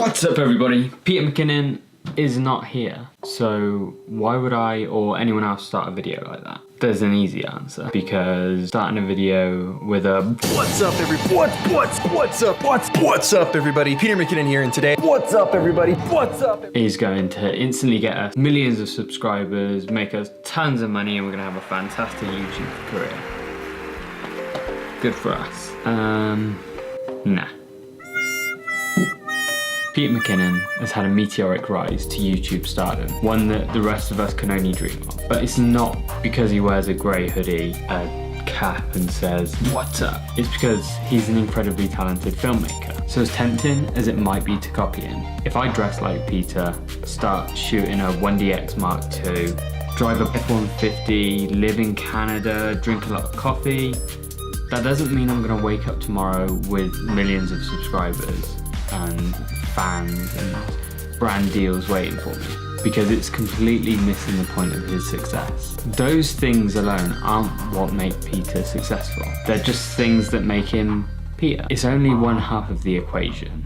What's up everybody? Peter Mckinnon is not here, so why would I or anyone else start a video like that? There's an easy answer, because starting a video with a What's up everybody? What's up everybody? Peter Mckinnon here, and today, what's up everybody? What's up? Is going to instantly get us millions of subscribers, make us tons of money, and we're gonna have a fantastic YouTube career. Good for us. Nah. Peter Mckinnon has had a meteoric rise to YouTube stardom, one that the rest of us can only dream of. But it's not because he wears a grey hoodie, a cap and says, "What's up?" It's because he's an incredibly talented filmmaker. So as tempting as it might be to copy him, if I dress like Peter, start shooting a 1DX Mark II, drive a F-150, live in Canada, drink a lot of coffee, that doesn't mean I'm gonna wake up tomorrow with millions of subscribers and fans and brand deals waiting for me, because it's completely missing the point of his success. Those things alone aren't what make Peter successful. They're just things that make him Peter. It's only one half of the equation.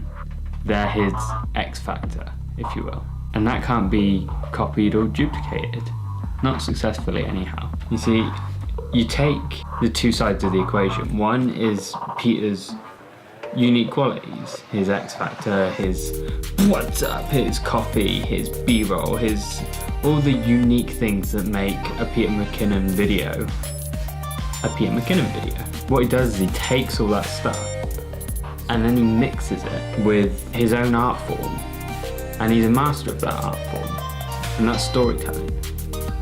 They're his X factor, if you will. And that can't be copied or duplicated. Not successfully anyhow. You see, you take the two sides of the equation. One is Peter's unique qualities, his X factor, his what's up, his coffee, his B-roll, his all the unique things that make a Peter Mckinnon video a Peter Mckinnon video. What he does is he takes all that stuff and then he mixes it with his own art form, and he's a master of that art form, and that's storytelling.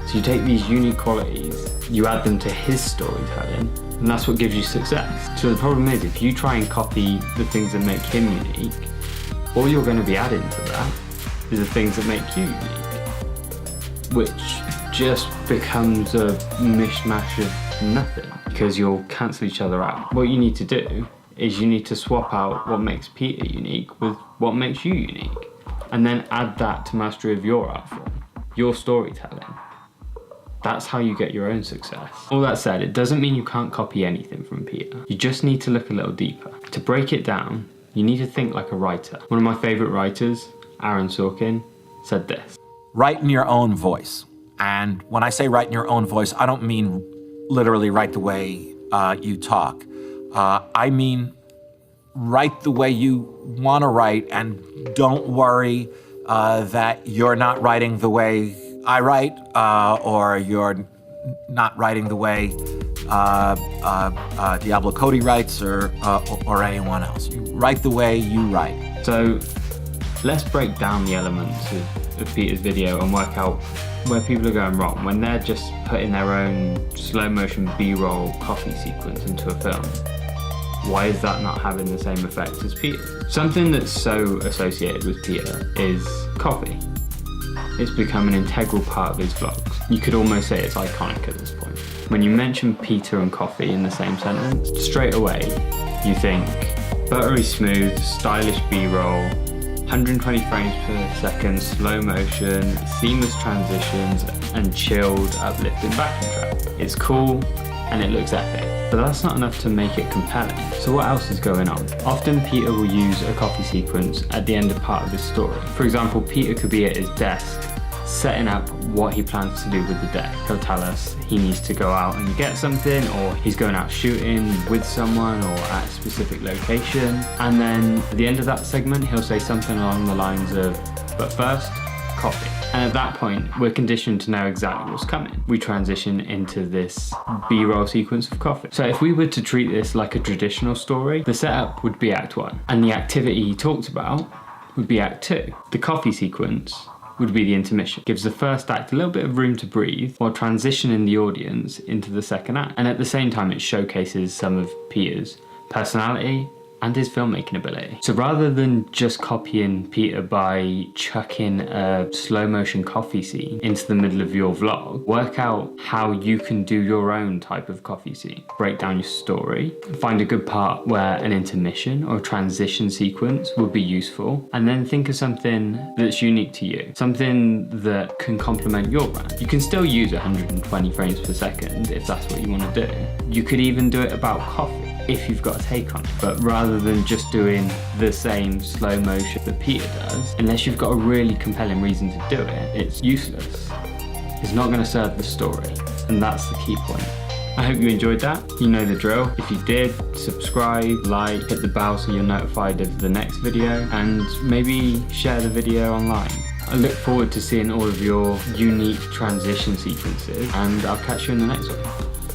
So you take these unique qualities, you add them to his storytelling, and that's what gives you success. So the problem is, if you try and copy the things that make him unique, all you're going to be adding to that is the things that make you unique, which just becomes a mishmash of nothing, because you'll cancel each other out. What you need to do is you need to swap out what makes Peter unique with what makes you unique, and then add that to mastery of your art form, your storytelling. That's how you get your own success. All that said, it doesn't mean you can't copy anything from Peter. You just need to look a little deeper. To break it down, you need to think like a writer. One of my favorite writers, Aaron Sorkin, said this: write in your own voice. And when I say write in your own voice, I don't mean literally write the way you talk. I mean write the way you want to write, and don't worry that you're not writing the way I write, or you're not writing the way Diablo Cody writes, or anyone else. You write the way you write. So let's break down the elements of Peter's video and work out where people are going wrong when they're just putting their own slow motion B-roll coffee sequence into a film. Why is that not having the same effect as Peter? Something that's so associated with Peter is coffee. It's become an integral part of his vlogs. You could almost say it's iconic at this point. When you mention Peter and coffee in the same sentence, straight away you think buttery smooth, stylish B-roll, 120 frames per second, slow motion, seamless transitions, and chilled, uplifting backing track. It's cool and it looks epic, but that's not enough to make it compelling. So what else is going on? Often Peter will use a coffee sequence at the end of part of his story. For example, Peter could be at his desk setting up what he plans to do with the day. He'll tell us he needs to go out and get something, or he's going out shooting with someone or at a specific location. And then at the end of that segment, he'll say something along the lines of, "But first, coffee." And at that point, we're conditioned to know exactly what's coming. We transition into this B-roll sequence of coffee. So if we were to treat this like a traditional story, the setup would be Act 1, and the activity he talked about would be Act 2. The coffee sequence would be the intermission. Gives the first act a little bit of room to breathe while transitioning the audience into the second act. And at the same time, it showcases some of Peter's personality and his filmmaking ability. So rather than just copying Peter by chucking a slow motion coffee scene into the middle of your vlog, work out how you can do your own type of coffee scene. Break down your story, find a good part where an intermission or transition sequence would be useful, and then think of something that's unique to you, something that can complement your brand. You can still use 120 frames per second if that's what you want to do. You could even do it about coffee. if you've got a take on it. But rather than just doing the same slow motion that Peter does, unless you've got a really compelling reason to do it, it's useless. It's not going to serve the story, and that's the key point. I hope you enjoyed that. You know the drill. If you did, subscribe, like, hit the bell so you're notified of the next video, and maybe share the video online. I look forward to seeing all of your unique transition sequences, and I'll catch you in the next one.